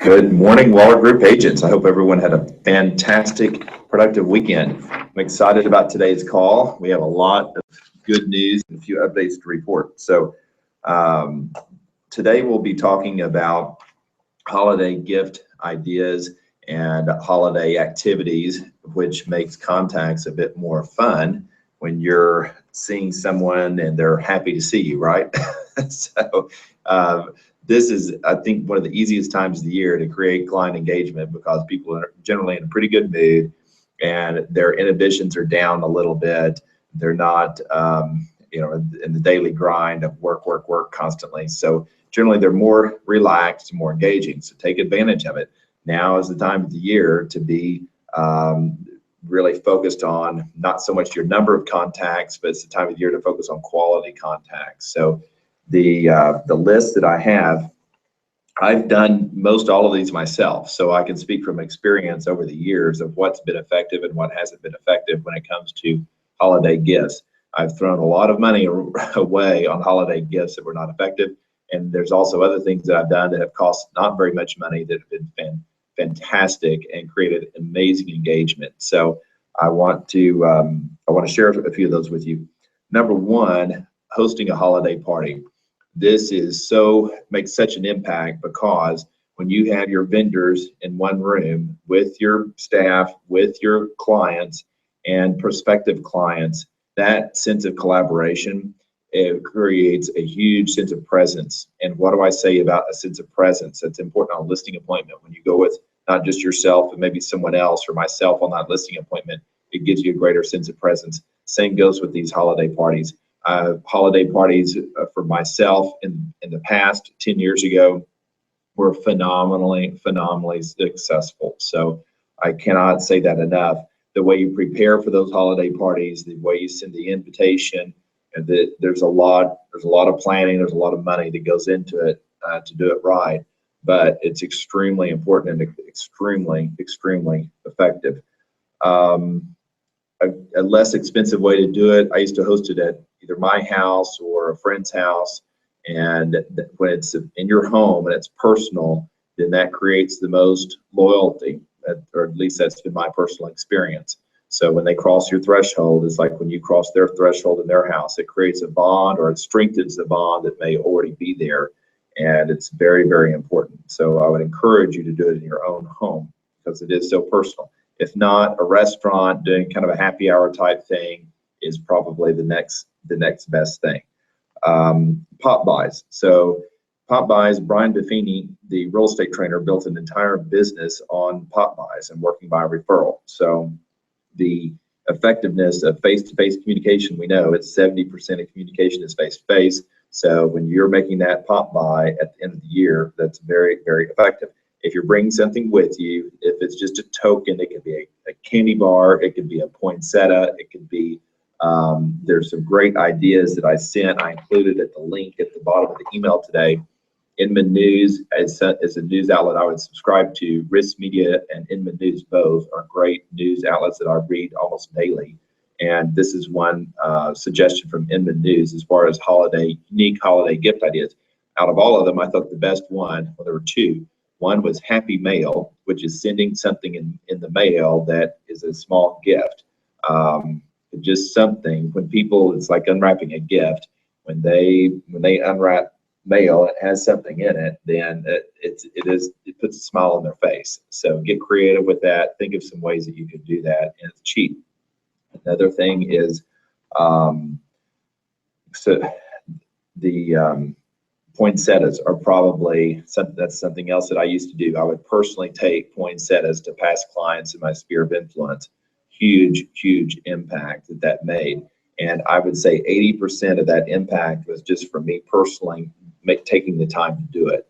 Good morning, Waller Group agents. I hope everyone had a fantastic, productive weekend. I'm excited about today's call. We have a lot of good news and a few updates to report. Today we'll be talking about holiday gift ideas and holiday activities, which makes contacts a bit more fun when you're seeing someone and they're happy to see you, right? so. This is, I think, one of the easiest times of the year to create client engagement because people are generally in a pretty good mood and their inhibitions are down a little bit. They're not, in the daily grind of work constantly. So generally they're more relaxed, more engaging. So take advantage of it. Now is the time of the year to be really focused on not so much your number of contacts, but it's the time of the year to focus on quality contacts. So the list that I have, I've done most all of these myself, so I can speak from experience over the years of what's been effective and what hasn't been effective when it comes to holiday gifts. I've thrown a lot of money away on holiday gifts that were not effective, and there's also other things that I've done that have cost not very much money that have been fantastic and created amazing engagement. So I want to share a few of those with you. Number one, hosting a holiday party. This makes such an impact because when you have your vendors in one room with your staff, with your clients and prospective clients, that sense of collaboration, it creates a huge sense of presence. And what do I say about a sense of presence? That's important on a listing appointment. When you go with not just yourself and maybe someone else or myself on that listing appointment, it gives you a greater sense of presence. Same goes with these holiday parties. Holiday parties for myself in the past 10 years ago were phenomenally successful. So I cannot say that enough. The way you prepare for those holiday parties, the way you send the invitation, and there's a lot of planning, there's a lot of money that goes into it to do it right. But it's extremely important and extremely effective. A less expensive way to do it, I used to host it at either my house or a friend's house, and when it's in your home and it's personal, then that creates the most loyalty, or at least that's been my personal experience. So when they cross your threshold, it's like when you cross their threshold in their house, it creates a bond, or it strengthens the bond that may already be there, and it's very important. So I would encourage you to do it in your own home because it is so personal. If not, a restaurant doing kind of a happy hour type thing is probably the next best thing. Pop buys. So pop buys, Brian Buffini, the real estate trainer, built an entire business on pop buys and working by referral. So the effectiveness of face-to-face communication, we know it's 70% of communication is face-to-face. So when you're making that pop buy at the end of the year, that's very effective. If you're bringing something with you, if it's just a token, it could be a candy bar, it could be a poinsettia, it could be, there's some great ideas that I sent. I included at the link at the bottom of the email today. Inman News is a news outlet I would subscribe to. Risk Media and Inman News both are great news outlets that I read almost daily. And this is one suggestion from Inman News as far as unique holiday gift ideas. Out of all of them, I thought the best one, well, there were two. One was Happy Mail, which is sending something in the mail that is a small gift. Just something when people, it's like unwrapping a gift. When they unwrap mail, it has something in it, then it puts a smile on their face. So get creative with that. Think of some ways that you could do that, and it's cheap. Another thing is poinsettias are probably something else that I used to do. I would personally take poinsettias to past clients in my sphere of influence. Huge impact that made. And I would say 80% of that impact was just from me personally taking the time to do it.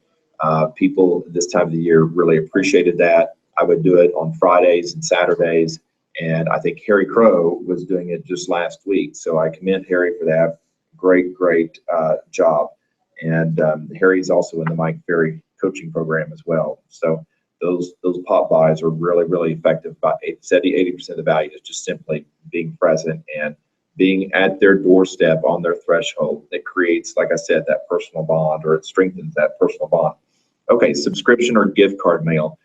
People this time of the year really appreciated that. I would do it on Fridays and Saturdays. And I think Harry Crow was doing it just last week. So I commend Harry for that. Great job. And Harry's also in the Mike Ferry coaching program as well. So those pop buys are really effective. About 70-80% of the value is just simply being present and being at their doorstep on their threshold. That creates, like I said, that personal bond, or it strengthens that personal bond. Okay, subscription or gift card mail.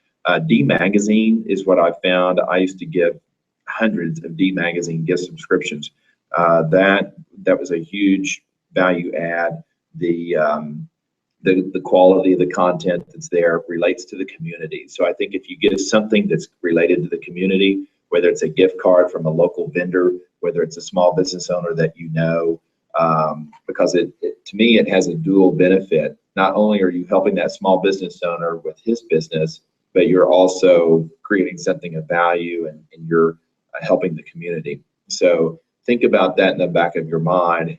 D Magazine is what I found. I used to give hundreds of D Magazine gift subscriptions. That was a huge value add. The quality of the content that's there relates to the community. So I think if you give something that's related to the community, whether it's a gift card from a local vendor, whether it's a small business owner that you know, because to me, it has a dual benefit. Not only are you helping that small business owner with his business, but you're also creating something of value and you're helping the community. So think about that in the back of your mind.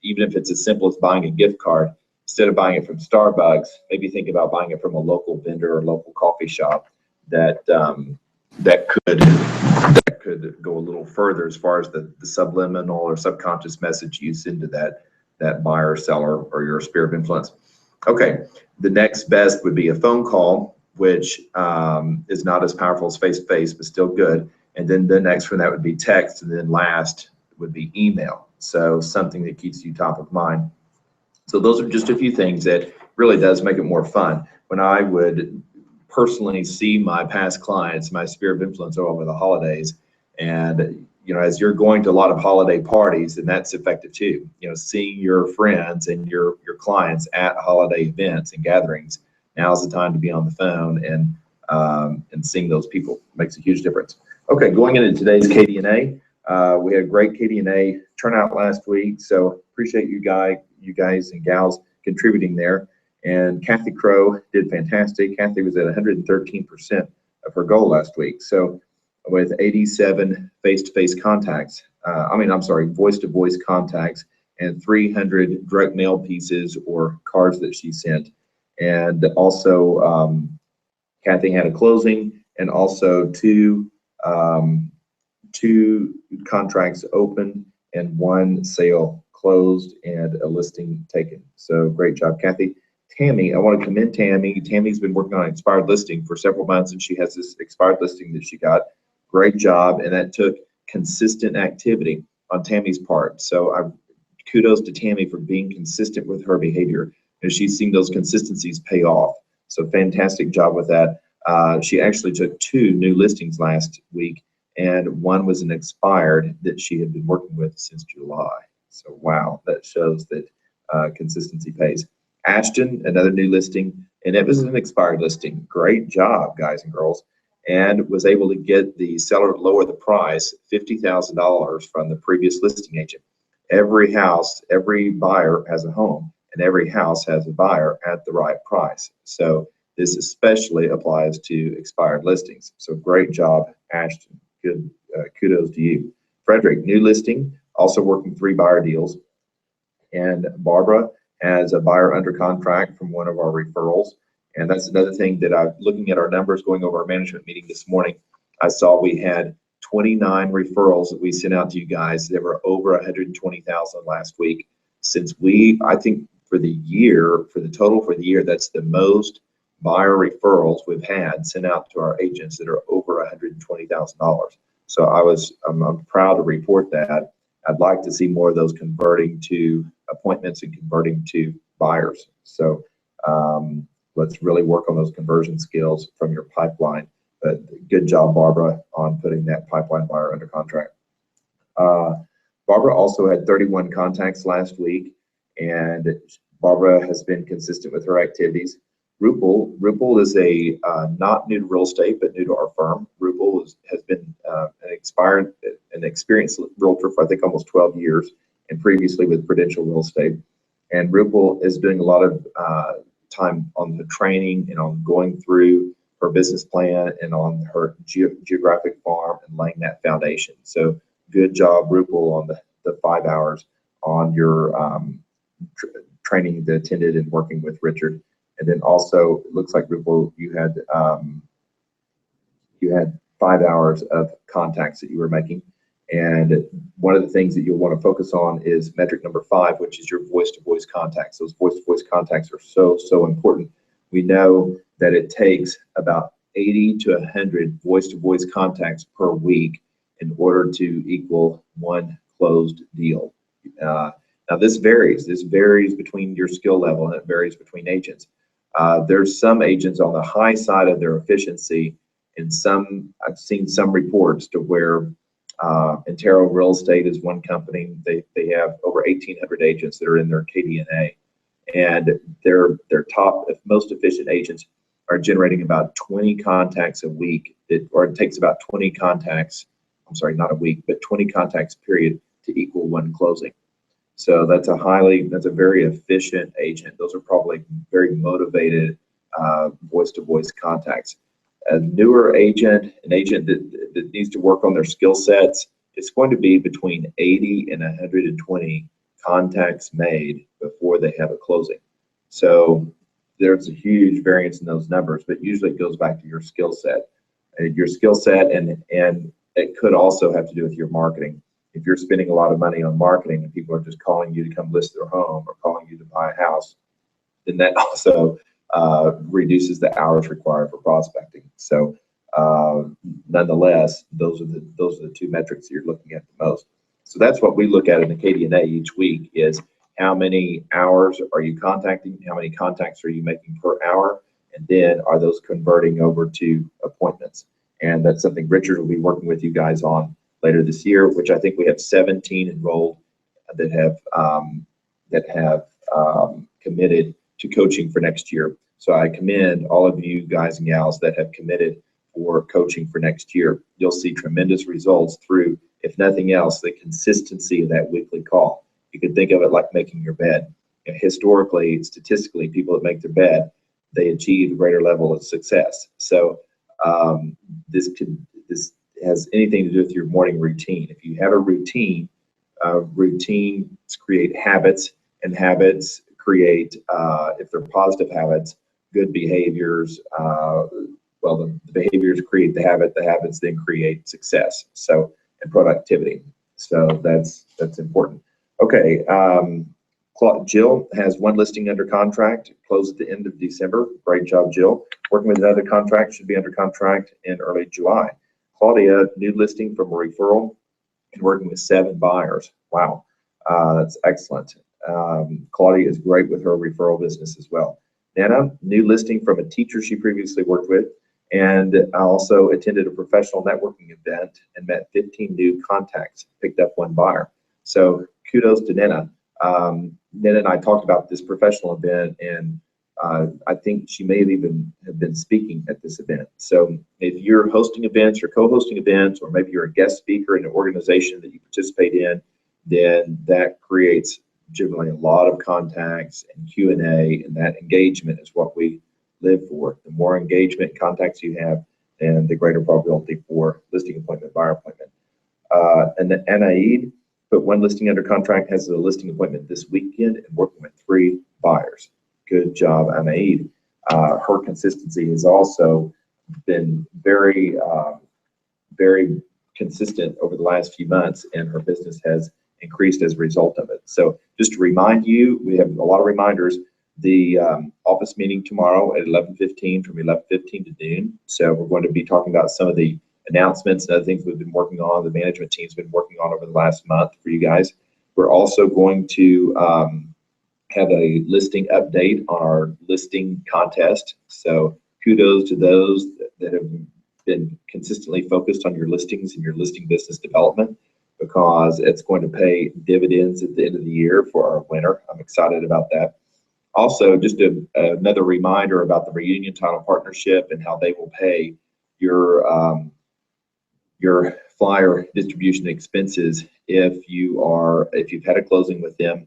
Even if it's as simple as buying a gift card, instead of buying it from Starbucks, maybe think about buying it from a local vendor or local coffee shop that could go a little further as far as the subliminal or subconscious message you send to that buyer, seller, or your sphere of influence. Okay, the next best would be a phone call, which is not as powerful as face-to-face, but still good. And then the next one that would be text, and then last would be email. So something that keeps you top of mind. So those are just a few things that really does make it more fun. When I would personally see my past clients, my sphere of influence over the holidays, and as you're going to a lot of holiday parties, and that's effective too. Seeing your friends and your clients at holiday events and gatherings, now's the time to be on the phone and seeing those people makes a huge difference. Okay, going into today's KDNA, we had a great KDNA turnout last week, so appreciate you guys and gals contributing there. And Kathy Crow did fantastic. Kathy was at 113% of her goal last week. So with 87 face-to-face contacts, voice-to-voice contacts, and 300 direct mail pieces or cards that she sent. And also, Kathy had a closing and also two contracts open and one sale closed and a listing taken. So great job, Kathy. Tammy, I want to commend Tammy. Tammy's been working on an expired listing for several months, and she has this expired listing that she got. Great job, and that took consistent activity on Tammy's part. So kudos to Tammy for being consistent with her behavior, and she's seen those consistencies pay off. So fantastic job with that. She actually took 2 new listings last week, and one was an expired that she had been working with since July. So wow, that shows that consistency pays. Ashton, another new listing, and it was an expired listing. Great job, guys and girls, and was able to get the seller to lower the price $50,000 from the previous listing agent. Every house, every buyer has a home, and every house has a buyer at the right price. So this especially applies to expired listings. So great job, Ashton. Good, kudos to you. Frederick, new listing, also working 3 buyer deals. And Barbara has a buyer under contract from one of our referrals. And that's another thing that I'm looking at our numbers going over our management meeting this morning. I saw we had 29 referrals that we sent out to you guys. There were over 120,000 last week. I think for the year, for the total for the year, that's the most buyer referrals we've had sent out to our agents that are over $120,000. So I'm proud to report that. I'd like to see more of those converting to appointments and converting to buyers. So let's really work on those conversion skills from your pipeline. But good job, Barbara, on putting that pipeline buyer under contract. Barbara also had 31 contacts last week, and Barbara has been consistent with her activities. Rupal is a not new to real estate, but new to our firm. Rupal has been an experienced realtor for I think almost 12 years, and previously with Prudential Real Estate. And Rupal is doing a lot of time on the training and on going through her business plan and on her geographic farm and laying that foundation. So good job, Rupal, on the 5 hours on your training that attended and working with Richard. And then also, it looks like, Rupal, you had 5 hours of contacts that you were making. And one of the things that you'll want to focus on is metric number 5, which is your voice-to-voice contacts. Those voice-to-voice contacts are so important. We know that it takes about 80 to 100 voice-to-voice contacts per week in order to equal one closed deal. Now this varies. This varies between your skill level, and it varies between agents. There's some agents on the high side of their efficiency, and I've seen some reports to where Intero Real Estate is one company. They have over 1,800 agents that are in their KDNA, and their top, most efficient agents are generating about 20 contacts a week. It takes about 20 contacts. I'm sorry, not a week, but 20 contacts period to equal one closing. So that's a very efficient agent. Those are probably very motivated voice-to-voice contacts. A newer agent, an agent that needs to work on their skill sets, it's going to be between 80 and 120 contacts made before they have a closing. So there's a huge variance in those numbers, but usually it goes back to your skill set. And it could also have to do with your marketing. If you're spending a lot of money on marketing and people are just calling you to come list their home or calling you to buy a house, then that also reduces the hours required for prospecting. So nonetheless, those are the two metrics you're looking at the most. So that's what we look at in the KDNA each week is how many hours are you contacting, how many contacts are you making per hour, and then are those converting over to appointments. And that's something Richard will be working with you guys on later this year, which I think we have 17 enrolled that have committed to coaching for next year. So I commend all of you guys and gals that have committed for coaching for next year. You'll see tremendous results through, if nothing else, the consistency of that weekly call. You can think of it like making your bed. Historically, statistically, people that make their bed, they achieve a greater level of success. So this has anything to do with your morning routine. If you have a routine, routines create habits, and habits create, if they're positive habits, good behaviors. The behaviors create the habits then create success. So, and productivity. So that's important. Okay, Jill has one listing under contract, closed at the end of December. Great job, Jill. Working with another contract, should be under contract in early July. Claudia, new listing from a referral and working with 7 buyers. Wow, that's excellent. Claudia is great with her referral business as well. Nana, new listing from a teacher she previously worked with, and also attended a professional networking event and met 15 new contacts, picked up 1 buyer. So kudos to Nana. Nana and I talked about this professional event, and I think she may have been speaking at this event. So if you're hosting events or co-hosting events, or maybe you're a guest speaker in an organization that you participate in, then that creates generally a lot of contacts and Q&A, and that engagement is what we live for. The more engagement and contacts you have, then the greater probability for listing appointment, buyer appointment. And then Anaid put 1 listing under contract, has a listing appointment this weekend, and working with 3 buyers. Good job, Anaid. Her consistency has also been very consistent over the last few months, and her business has increased as a result of it. So just to remind you, we have a lot of reminders. The office meeting tomorrow at 11:15 from 11:15 to noon. So we're going to be talking about some of the announcements and other things we've been working on, the management team's been working on over the last month for you guys. We're also going to have a listing update on our listing contest. So kudos to those that have been consistently focused on your listings and your listing business development, because it's going to pay dividends at the end of the year for our winner. I'm excited about that. Also, just another reminder about the Reunion Title Partnership and how they will pay your flyer distribution expenses if you've had a closing with them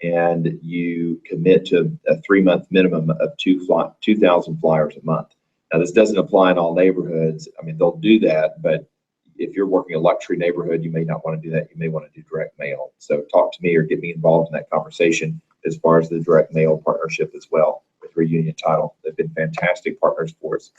and you commit to a 3-month minimum of 2,000 flyers a month. Now, this doesn't apply in all neighborhoods. I mean, they'll do that, but if you're working a luxury neighborhood, you may not want to do that. You may want to do direct mail. So talk to me or get me involved in that conversation as far as the direct mail partnership as well with Reunion Title. They've been fantastic partners for us.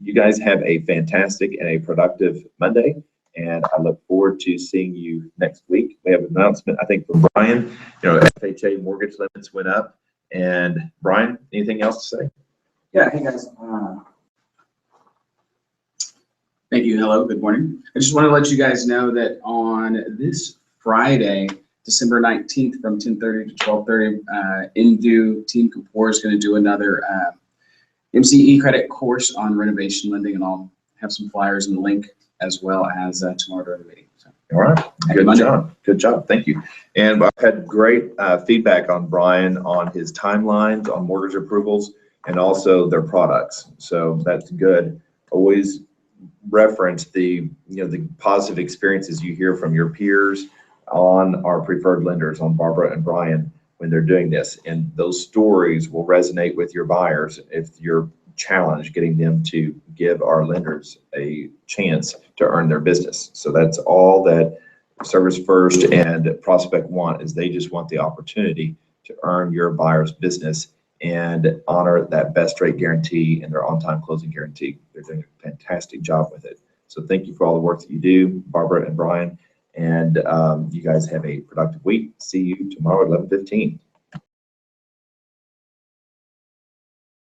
You guys have a fantastic and a productive Monday, and I look forward to seeing you next week. We have an announcement, I think, from Brian. FHA mortgage limits went up. And Brian, anything else to say? Yeah, hey guys. Thank you. Hello, good morning. I just want to let you guys know that on this Friday, December 19th from 10:30 to 12:30. Indu Team Kapoor is going to do another MCE credit course on renovation lending, and I'll have some flyers and link as well as tomorrow during the meeting. So, all right, good job. Good job. Thank you. And I've had great feedback on Brian on his timelines on mortgage approvals and also their products. So that's good. Always reference the the positive experiences you hear from your peers on our preferred lenders, on Barbara and Brian, when they're doing this, and those stories will resonate with your buyers if you're challenged getting them to give our lenders a chance to earn their business. So that's all that Service First and Prospect want, is they just want the opportunity to earn your buyer's business and honor that best rate guarantee and their on-time closing guarantee. They're doing a fantastic job with it. So thank you for all the work that you do, Barbara and Brian, and you guys have a productive week. See you tomorrow at 11:15.